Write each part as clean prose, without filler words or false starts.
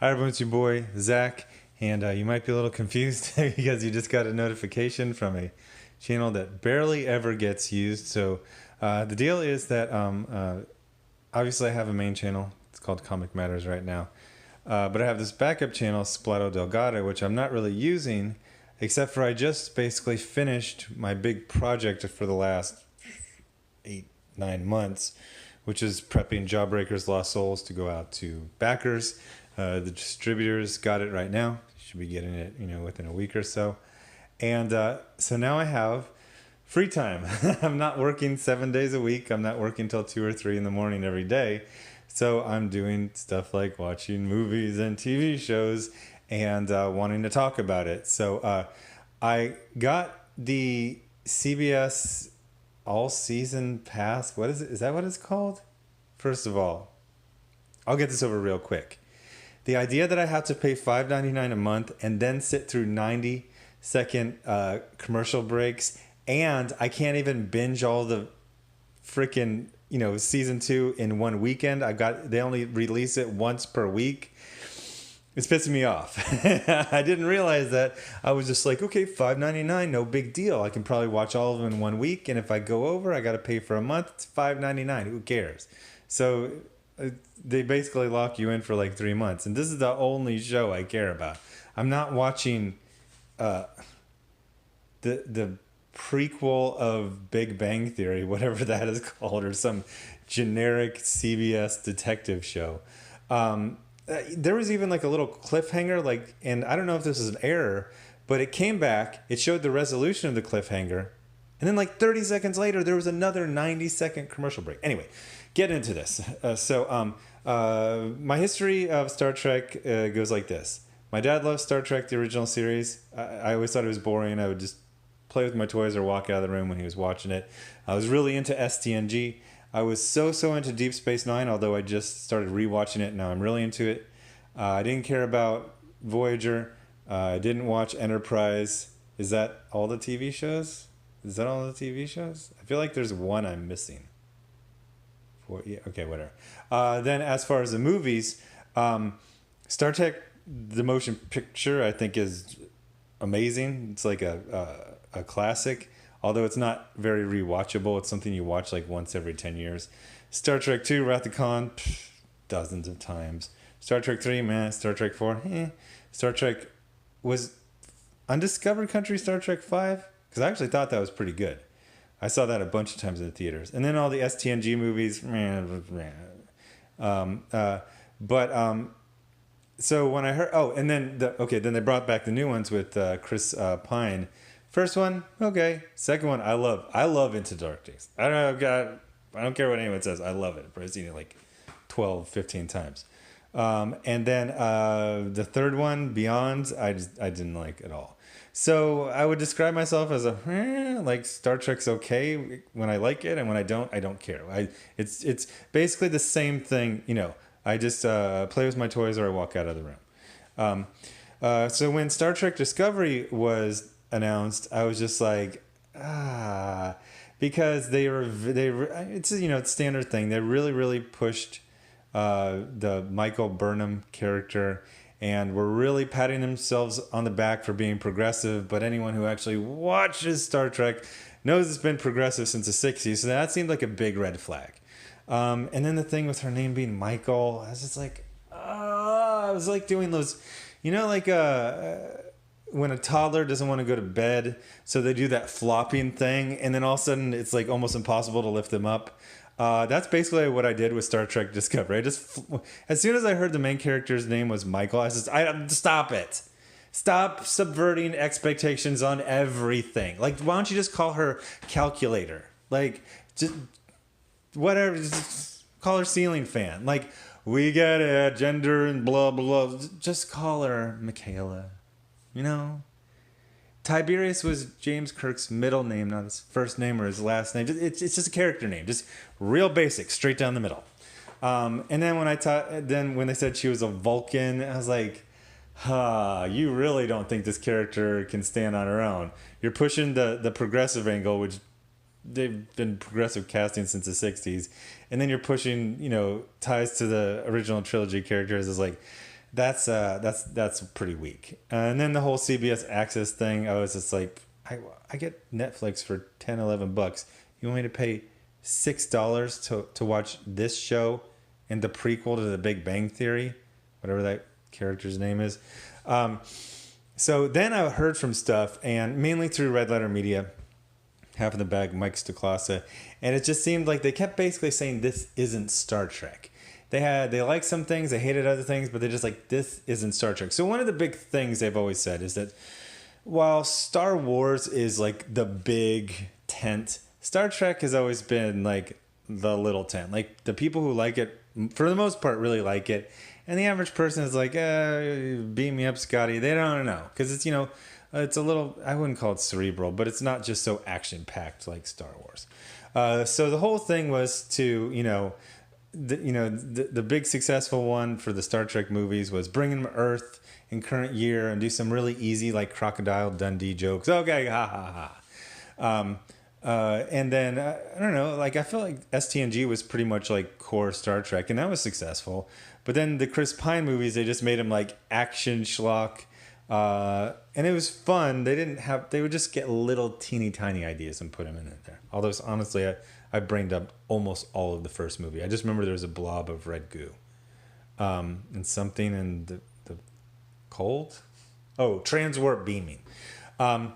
Hi everyone, it's your boy Zach, and you might be a little confused because you just got a notification from a channel that barely ever gets used. So the deal is that obviously I have a main channel. It's called Comic Matters right now, but I have this backup channel, Splato Delgado, which I'm not really using, except for I just basically finished my big project for the last 8-9 months, which is prepping Jawbreakers Lost Souls to go out to backers. The distributors got it right now. Should be getting it, within a week or so. And so now I have free time. I'm not working 7 days a week. I'm not working till 2 or 3 in the morning every day. So I'm doing stuff like watching movies and TV shows and wanting to talk about it. So I got the CBS All Season Pass. What is it? Is that what it's called? First of all, I'll get this over real quick. The idea that I have to pay $5.99 a month and then sit through 90-second commercial breaks, and I can't even binge all the freaking season 2 in one weekend. They only release it once per week. It's pissing me off. I didn't realize that. I was just like, okay, $5.99, no big deal. I can probably watch all of them in 1 week, and if I go over, I got to pay for a month. It's $5.99. Who cares? So they basically lock you in for like 3 months, and this is the only show I care about. I'm not watching the prequel of Big Bang Theory, whatever that is called, or some generic CBS detective show. There was even like a little cliffhanger, and I don't know if this is an error, but it came back. It showed the resolution of the cliffhanger, and then like 30 seconds later, there was another 90-second commercial break. Anyway, get into this. My history of Star Trek goes like this. My dad loved Star Trek, the original series. I always thought it was boring. I would just play with my toys or walk out of the room when he was watching it. I was really into STNG. I was so into Deep Space Nine, although I just started rewatching it. Now I'm really into it. I didn't care about Voyager. I didn't watch Enterprise. Is that all the TV shows? Is that all the TV shows? I feel like there's one I'm missing. Yeah, okay, whatever. Then as far as the movies, Star Trek, the motion picture, I think is amazing. It's like a classic, although it's not very rewatchable. It's something you watch like once every 10 years. Star Trek 2, Wrath of Khan, dozens of times. Star Trek 3, man. Star Trek 4, Star Trek was Undiscovered Country Star Trek 5, because I actually thought that was pretty good. I saw that a bunch of times in the theaters. And then all the STNG movies. So when I heard... and then then they brought back the new ones with Chris Pine. First one, okay. Second one, I love Into Darkness. I don't care what anyone says. I love it. I've seen it like 12, 15 times. And then the third one, Beyond, I didn't like at all. So I would describe myself as like Star Trek's okay when I like it, and when I don't care. It's basically the same thing, I just play with my toys or I walk out of the room. So when Star Trek Discovery was announced, I was just like, because it's it's standard thing. They really pushed the Michael Burnham character, and were really patting themselves on the back for being progressive. But anyone who actually watches Star Trek knows it's been progressive since the 60s. So that seemed like a big red flag. And then the thing with her name being Michael, I was just like, I was like doing those, when a toddler doesn't want to go to bed, so they do that flopping thing, and then all of a sudden it's like almost impossible to lift them up. That's basically what I did with Star Trek Discovery. As soon as I heard the main character's name was Michael, I stop it. Stop subverting expectations on everything. Like, why don't you just call her Calculator? Like, just whatever. Just call her Ceiling Fan. Like, we get it, gender and blah, blah. Just call her Michaela. Tiberius was James Kirk's middle name, not his first name or his last name. It's just a character name, just real basic, straight down the middle. And then when they said she was a Vulcan, I was like, you really don't think this character can stand on her own. You're pushing the progressive angle, which they've been progressive casting since the 60s. And then you're pushing, ties to the original trilogy characters. It's like, that's pretty weak. And then the whole CBS Access thing, I was just like, I get Netflix for $10-11. You want me to pay $6 to watch this show and the prequel to The Big Bang Theory, whatever that character's name is. So then I heard from stuff, and mainly through Red Letter Media, half of the bag, Mike Stoklasa, and it just seemed like they kept basically saying this isn't Star Trek. They liked some things, they hated other things, but they're just like, this isn't Star Trek. So one of the big things they've always said is that while Star Wars is like the big tent, Star Trek has always been like the little tent. Like the people who like it, for the most part, really like it. And the average person is like, beam me up, Scotty. They don't know. Because it's, it's a little, I wouldn't call it cerebral, but it's not just so action-packed like Star Wars. So the whole thing was to, the big successful one for the Star Trek movies was bring them to Earth in current year and do some really easy like Crocodile Dundee jokes. Okay, ha ha ha. And then I don't know, like I feel like STNG was pretty much like core Star Trek, and that was successful. But then the Chris Pine movies, they just made them like action schlock, and it was fun. They would just get little teeny tiny ideas and put them in there. Although honestly, I brained up almost all of the first movie. I just remember there was a blob of red goo, and something in the cold. Oh, transwarp beaming. But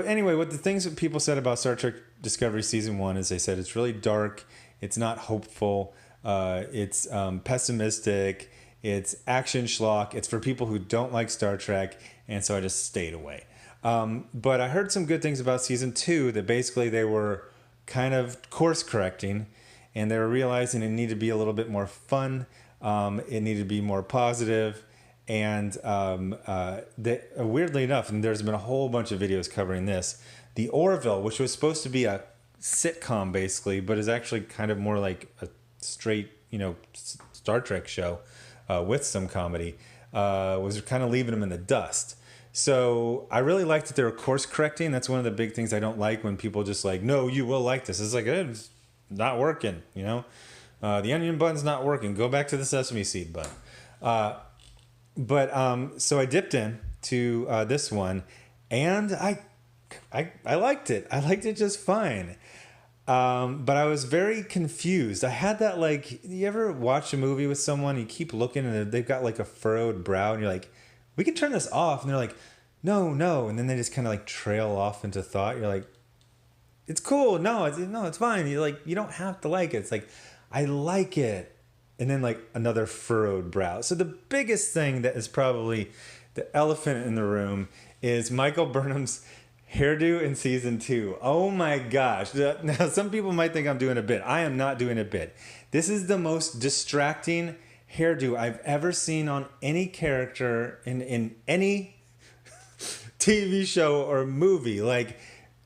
anyway, what the things that people said about Star Trek Discovery Season 1 is they said it's really dark, it's not hopeful, it's pessimistic, it's action schlock, it's for people who don't like Star Trek, and so I just stayed away. But I heard some good things about Season 2, that basically they were kind of course correcting, and they were realizing it needed to be a little bit more fun, it needed to be more positive. And weirdly enough, and there's been a whole bunch of videos covering this, the Orville, which was supposed to be a sitcom basically, but is actually kind of more like a straight, Star Trek show with some comedy, was kind of leaving them in the dust. So I really liked that they were course correcting. That's one of the big things I don't like, when people just like, no, you will like this. It's like, it's not working, the onion button's not working. Go back to the sesame seed button. So I dipped in to this one, and I liked it. I liked it just fine. But I was very confused. I had that, like, you ever watch a movie with someone, you keep looking and they've got like a furrowed brow, and you're like, we can turn this off. And they're like, no. And then they just kind of like trail off into thought. You're like, it's cool. No, it's fine. You're like, you don't have to like it. It's like, I like it. And then like another furrowed brow. So the biggest thing that is probably the elephant in the room is Michael Burnham's hairdo in Season 2. Oh my gosh. Now some people might think I'm doing a bit. I am not doing a bit. This is the most distracting hairdo I've ever seen on any character in any TV show or movie. Like,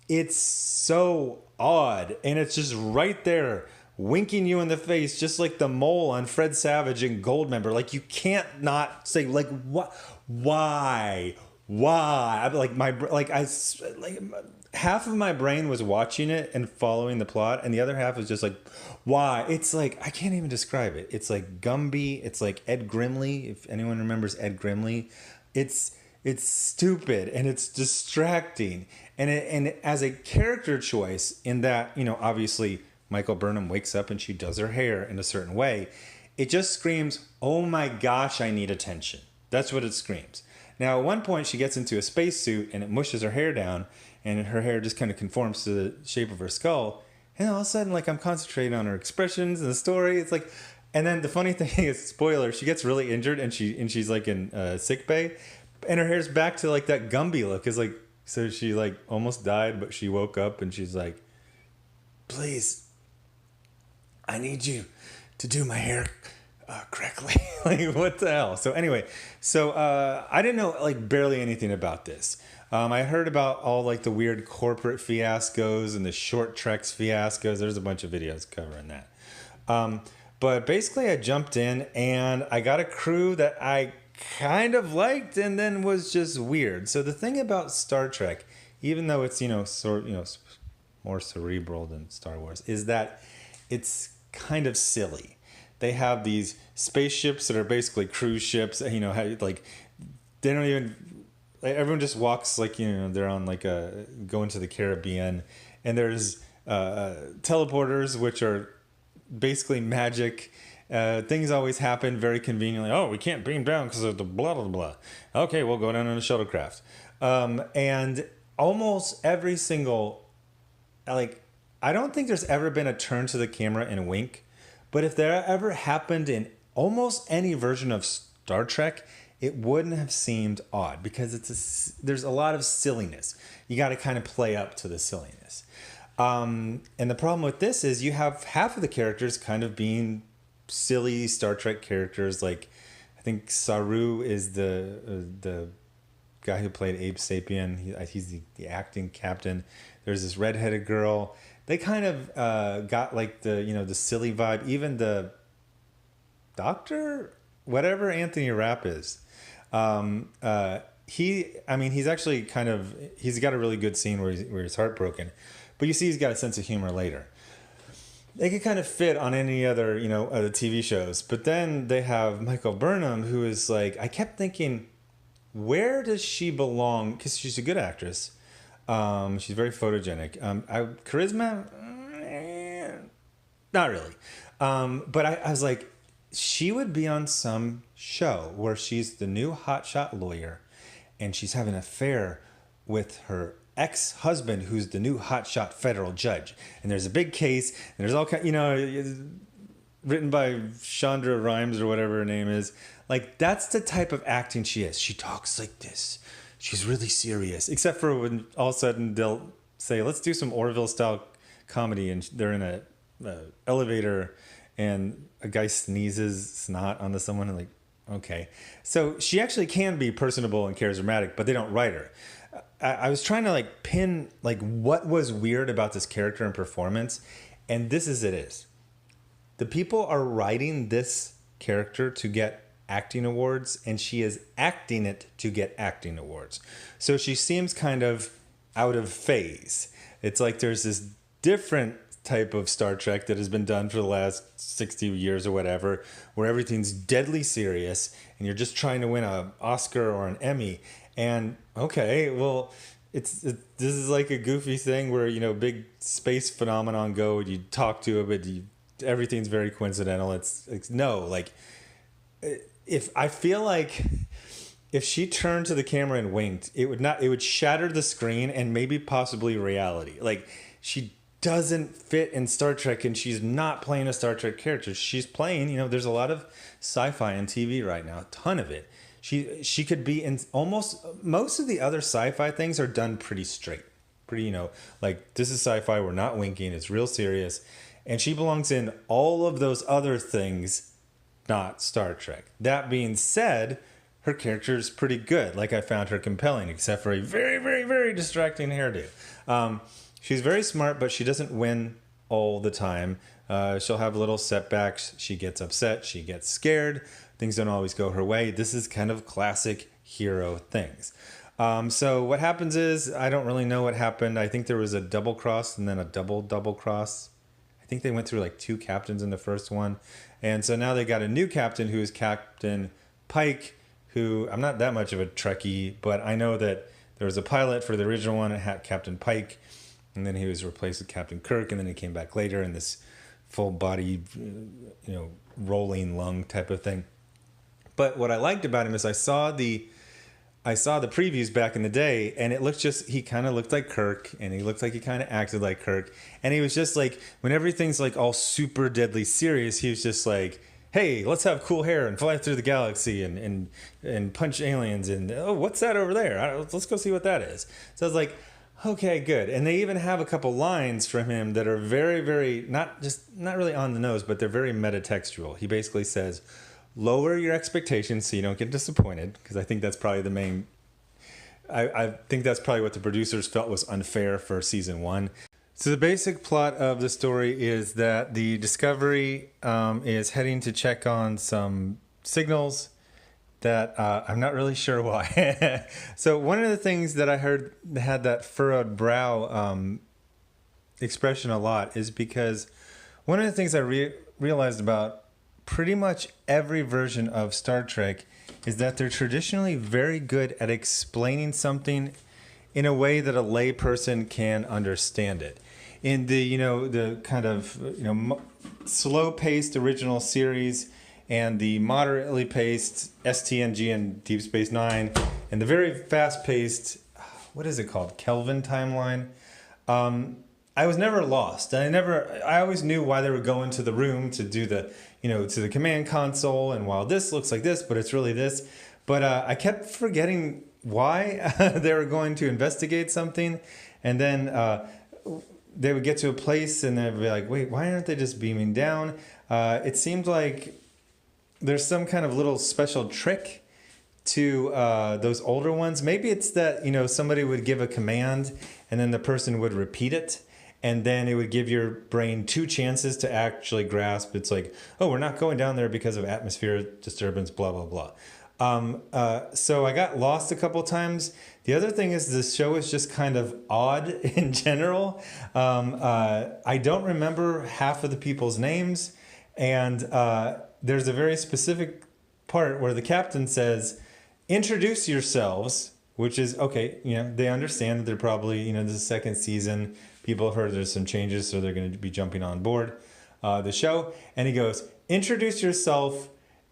it's so odd, and it's just right there, winking you in the face, just like the mole on Fred Savage and Goldmember. Like, you can't not say, like, what? Why? I'm like, half of my brain was watching it and following the plot, and the other half was just like, why? It's like, I can't even describe it. It's like Gumby. It's like Ed Grimley. If anyone remembers Ed Grimley, it's stupid and it's distracting. And as a character choice, in that, obviously Michael Burnham wakes up and she does her hair in a certain way, it just screams, oh my gosh, I need attention. That's what it screams. Now, at one point, she gets into a spacesuit and it mushes her hair down, and her hair just kind of conforms to the shape of her skull. And all of a sudden, like, I'm concentrating on her expressions and the story. It's like, and then the funny thing is, spoiler, she gets really injured and she's like in sick bay, and her hair's back to like that Gumby look. Is like, so she like almost died, but she woke up and she's like, please, I need you to do my hair correctly. Like, what the hell? So anyway, I didn't know like barely anything about this. I heard about all like the weird corporate fiascos and the short treks fiascos. There's a bunch of videos covering that. But basically I jumped in and I got a crew that I kind of liked and then was just weird. So the thing about Star Trek, even though it's, more cerebral than Star Wars, is that it's kind of silly. they have these spaceships that are basically cruise ships. You know, how, like they don't even. Everyone just walks like, you know, they're on like a going to the Caribbean, and there's teleporters, which are basically magic. Things always happen very conveniently. Oh, we can't beam down because of the blah blah blah. Okay, we'll go down on a shuttlecraft. And almost every single, like, I don't think there's ever been a turn to the camera and wink, but if there ever happened in almost any version of Star Trek, it wouldn't have seemed odd because there's a lot of silliness. You got to kind of play up to the silliness. And the problem with this is you have half of the characters kind of being silly Star Trek characters. Like, I think Saru is the guy who played Abe Sapien. He's the acting captain. There's this redheaded girl. They kind of got like the silly vibe. Even the doctor, whatever Anthony Rapp is, he's actually he's got a really good scene where he's heartbroken, but you see he's got a sense of humor later. They could kind of fit on any other, other TV shows. But then they have Michael Burnham, who is like, I kept thinking, where does she belong? Because she's a good actress. She's very photogenic. Charisma? Not really. But I was like, she would be on some show where she's the new hotshot lawyer and she's having an affair with her ex-husband, who's the new hotshot federal judge. And there's a big case, and there's all kind, written by Shonda Rhimes or whatever her name is. Like, that's the type of acting she is. She talks like this. She's really serious. Except for when all of a sudden they'll say, let's do some Orville-style comedy, and they're in a elevator, and a guy sneezes snot onto someone, and like, okay. So she actually can be personable and charismatic, but they don't write her. I was trying to like pin like what was weird about this character and performance, and this is it is. The people are writing this character to get acting awards, and she is acting it to get acting awards. So she seems kind of out of phase. It's like there's this different type of Star Trek that has been done for the last 60 years or whatever, where everything's deadly serious and you're just trying to win an Oscar or an Emmy. And okay, well, this is like a goofy thing where, big space phenomenon go, you talk to it, but everything's very coincidental. It's no, like, if I feel like if she turned to the camera and winked, it would shatter the screen and maybe possibly reality. Like, she doesn't fit in Star Trek, and she's not playing a Star Trek character. She's playing, there's a lot of sci-fi on TV right now, a ton of it. She could be in almost most of the other sci-fi things are done pretty straight, pretty, like, this is sci-fi, we're not winking, it's real serious. And she belongs in all of those other things, not Star Trek. That being said, her character is pretty good. Like, I found her compelling, except for a very, very, very distracting hairdo. She's very smart, but she doesn't win all the time. She'll have little setbacks. She gets upset. She gets scared. Things don't always go her way. This is kind of classic hero things. So what happens is, I don't really know what happened. I think there was a double cross and then a double cross. I think they went through like 2 captains in the first one. And so now they got a new captain who is Captain Pike, who I'm not that much of a Trekkie, but I know that there was a pilot for the original one, it had Captain Pike, and then he was replaced with Captain Kirk, and then he came back later in this full body, rolling lung type of thing. But what I liked about him is I saw the previews back in the day, and he kind of looked like Kirk, and he looked like he kind of acted like Kirk, and he was just like, when everything's like all super deadly serious, he was just like, hey, let's have cool hair and fly through the galaxy and punch aliens, and oh, what's that over there? Let's go see what that is. So I was like, okay, good. And they even have a couple lines from him that are very, very, not really on the nose, but they're very metatextual. He basically says, lower your expectations so you don't get disappointed, because I think that's probably the main, I think that's probably what the producers felt was unfair for season 1. So the basic plot of the story is that the Discovery is heading to check on some signals that I'm not really sure why. So one of the things that I heard had that furrowed brow expression a lot is because one of the things I realized about pretty much every version of Star Trek is that they're traditionally very good at explaining something in a way that a layperson can understand it. In the kind of slow-paced original series and the moderately paced STNG and Deep Space Nine and the very fast-paced, what is it called, Kelvin timeline, I was never lost. I always knew why they were going to the room to do to the command console, and while this looks like this, but it's really this. But I kept forgetting why they were going to investigate something, and then they would get to a place and they'd be like, wait, why aren't they just beaming down? It seemed like there's some kind of little special trick to those older ones. Maybe it's that, somebody would give a command and then the person would repeat it. And then it would give your brain 2 chances to actually grasp. It's like, oh, we're not going down there because of atmospheric disturbance, blah, blah, blah. So I got lost a couple times. The other thing is the show is just kind of odd in general. I don't remember half of the people's names. And there's a very specific part where the captain says, introduce yourselves, which is, okay, they understand that they're probably, this is the second season. People have heard there's some changes, so they're going to be jumping on board the show. And he goes, introduce yourself,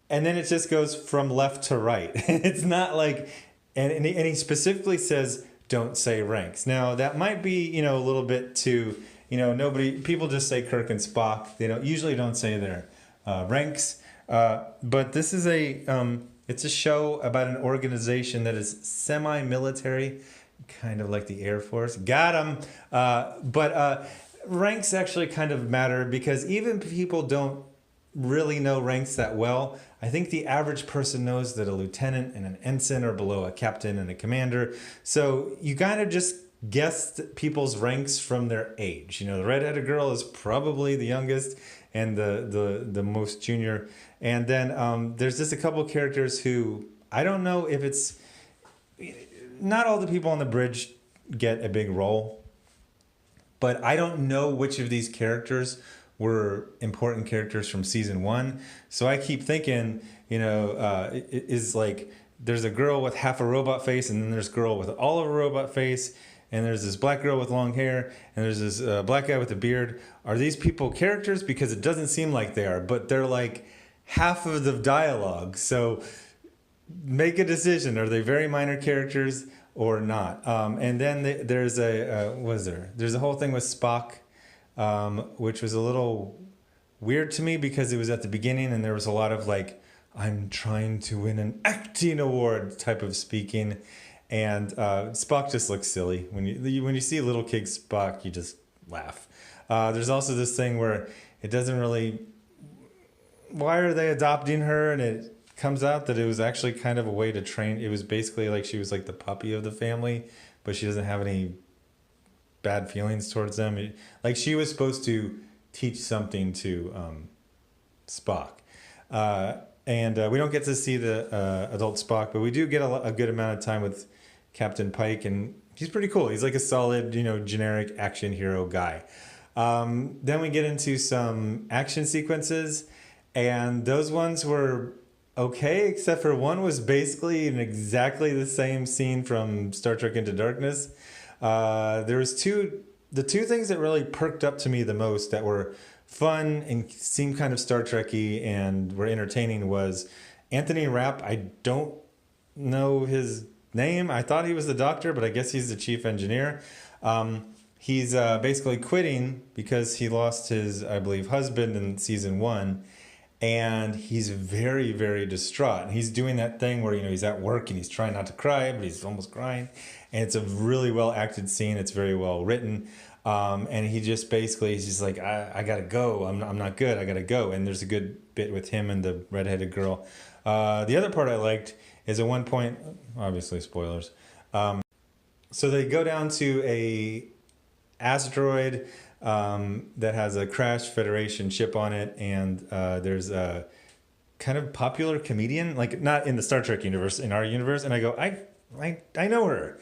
and then it just goes from left to right. It's not like, and he specifically says, don't say ranks. Now, that might be, a little bit too, people just say Kirk and Spock. They usually don't say their ranks. But this is it's a show about an organization that is semi-military, kind of like the Air Force. Got him. But ranks actually kind of matter because even if people don't really know ranks that well, I think the average person knows that a lieutenant and an ensign are below a captain and a commander. So you kind of just guess people's ranks from their age. The redheaded girl is probably the youngest and the most junior. And then there's just a couple characters who I don't know if it's... Not all the people on the bridge get a big role, but I don't know which of these characters were important characters from season 1. So I keep thinking, it is like there's a girl with half a robot face, and then there's a girl with all of a robot face, and there's this black girl with long hair, and there's this black guy with a beard. Are these people characters? Because it doesn't seem like they are, but they're like half of the dialogue. So make a decision. Are they very minor characters or not? And then there's there's a whole thing with Spock, which was a little weird to me because it was at the beginning and there was a lot of like, I'm trying to win an acting award type of speaking. And Spock just looks silly. When you see little kid Spock, you just laugh. There's also this thing where it doesn't really... Why are they adopting her? And it comes out that it was actually kind of a way to train. It was basically like she was like the puppy of the family, but she doesn't have any bad feelings towards them. Like she was supposed to teach something to Spock. And we don't get to see the adult Spock, but we do get a good amount of time with Captain Pike, and he's pretty cool. He's like a solid, generic action hero guy. Then we get into some action sequences, and those ones were okay, except for one was basically in exactly the same scene from Star Trek Into Darkness. There was the two things that really perked up to me the most that were fun and seemed kind of Star Trek-y and were entertaining was Anthony Rapp. I don't know his name. I thought he was the doctor, but I guess he's the chief engineer. He's basically quitting because he lost his, I believe, husband in season 1. And he's very, very distraught. And he's doing that thing where, he's at work and he's trying not to cry, but he's almost crying. And it's a really well acted scene. It's very well written. And he just basically, he's just like, I got to go. I'm not good. I got to go. And there's a good bit with him and the redheaded girl. The other part I liked is at one point, obviously spoilers. So they go down to a asteroid that has a Crash Federation ship on it, and there's a kind of popular comedian, like not in the Star Trek universe, in our universe, and I go, I know her,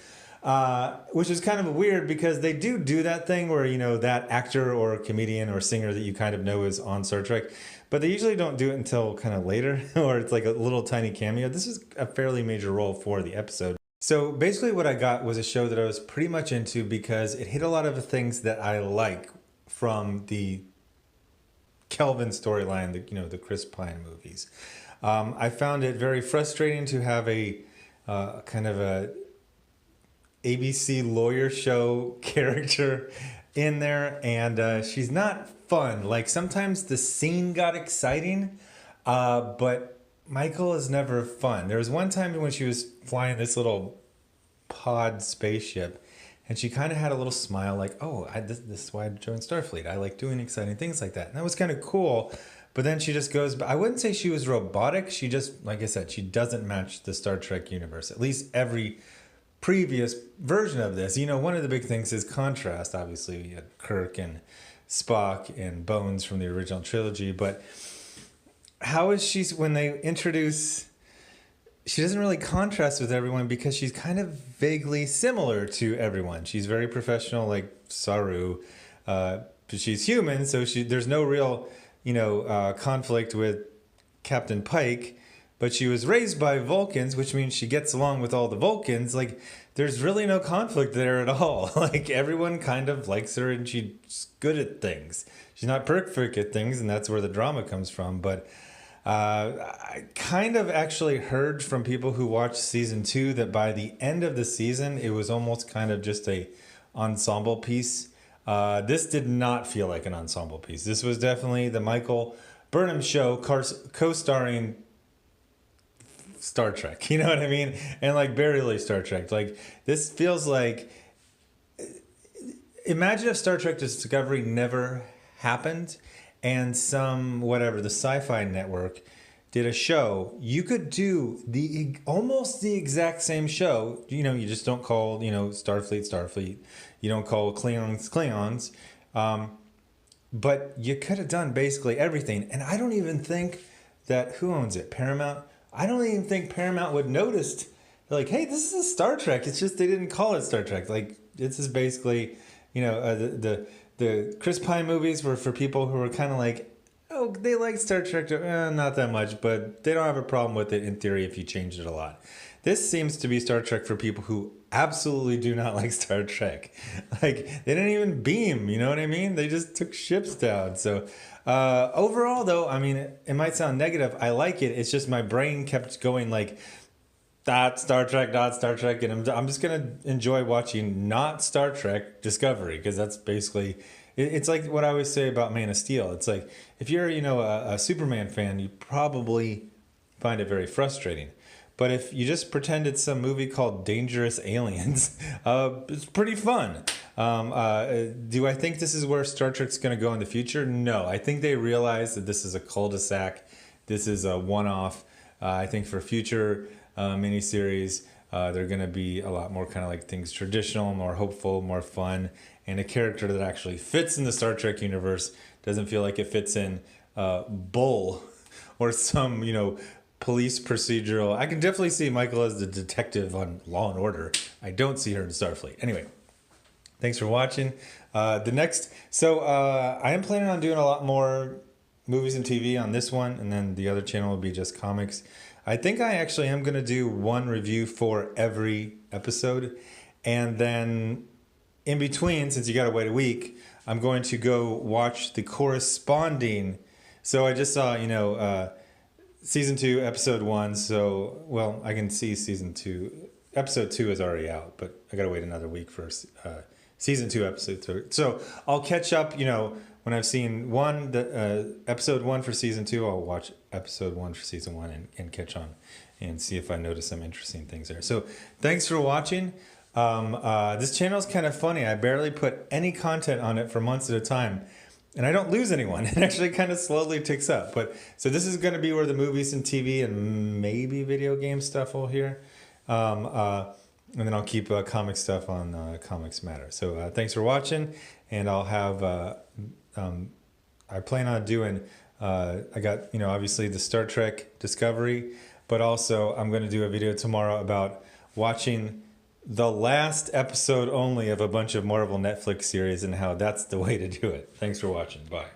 which is kind of weird because they do that thing where that actor or comedian or singer that you kind of know is on Star Trek, but they usually don't do it until kind of later, or it's like a little tiny cameo. This is a fairly major role for the episode. So basically what I got was a show that I was pretty much into because it hit a lot of the things that I like from the Kelvin storyline, the Chris Pine movies. I found it very frustrating to have a kind of a ABC lawyer show character in there, and she's not fun. Like sometimes the scene got exciting, but Michael is never fun. There was one time when she was flying this little pod spaceship, and she kind of had a little smile like, oh, this is why I joined Starfleet. I like doing exciting things like that. And that was kind of cool. But then she just goes, I wouldn't say she was robotic. She just, like I said, she doesn't match the Star Trek universe. At least every previous version of this. One of the big things is contrast. Obviously, you had Kirk and Spock and Bones from the original trilogy. But how is she, when they introduce, she doesn't really contrast with everyone because she's kind of vaguely similar to everyone. She's very professional, like Saru, but she's human, so there's no real, conflict with Captain Pike. But she was raised by Vulcans, which means she gets along with all the Vulcans. Like, there's really no conflict there at all. Like, everyone kind of likes her, and she's good at things. She's not perfect at things, and that's where the drama comes from. But I kind of actually heard from people who watched season 2 that by the end of the season, it was almost kind of just a ensemble piece. This did not feel like an ensemble piece. This was definitely the Michael Burnham show co-starring Star Trek, you know what I mean? And like barely Star Trek. Like this feels like, imagine if Star Trek Discovery never happened and the Sci-Fi Network did a show. You could do almost the exact same show. You just don't call, Starfleet. You don't call Klingons. But you could have done basically everything. And I don't even think that, who owns it? Paramount? I don't even think Paramount would notice. They're like, hey, this is a Star Trek. It's just they didn't call it Star Trek. Like, this is basically, the Chris Pine movies were for people who were kind of like, oh, they like Star Trek. Not that much, but they don't have a problem with it in theory if you change it a lot. This seems to be Star Trek for people who absolutely do not like Star Trek. Like, they didn't even beam, you know what I mean? They just took ships down. So overall, though, I mean, it might sound negative. I like it. It's just my brain kept going like, dot Star Trek, and I'm just going to enjoy watching not Star Trek Discovery, because that's basically, it's like what I always say about Man of Steel. It's like, if you're, a Superman fan, you probably find it very frustrating. But if you just pretend it's some movie called Dangerous Aliens, it's pretty fun. Do I think this is where Star Trek's going to go in the future? No. I think they realize that this is a cul-de-sac. This is a one-off. I think for future miniseries, they're going to be a lot more kind of like things traditional, more hopeful, more fun, and a character that actually fits in the Star Trek universe. Doesn't feel like it fits in Bull or some, police procedural. I can definitely see Michael as the detective on Law and Order. I don't see her in Starfleet. Anyway, thanks for watching. I am planning on doing a lot more movies and TV on this one, and then the other channel will be just comics. I think I actually am going to do one review for every episode, and then in between, since you got to wait a week, I'm going to go watch the corresponding. So I just saw, Season 2, Episode 1, so, well, I can see Season 2. Episode 2 is already out, but I gotta wait another week for Season 2, Episode 3. So I'll catch up, when I've seen Episode 1 for Season 2, I'll watch Episode 1 for Season 1 and catch on and see if I notice some interesting things there. So thanks for watching. This channel is kind of funny. I barely put any content on it for months at a time. And I don't lose anyone. It actually kind of slowly ticks up. But so this is going to be where the movies and TV and maybe video game stuff will hear. And then I'll keep comic stuff on Comics Matter. So thanks for watching. And I'll have, I plan on doing, I got, obviously the Star Trek Discovery. But also I'm going to do a video tomorrow about watching the last episode only of a bunch of Marvel Netflix series and how that's the way to do it. Thanks for watching. Bye.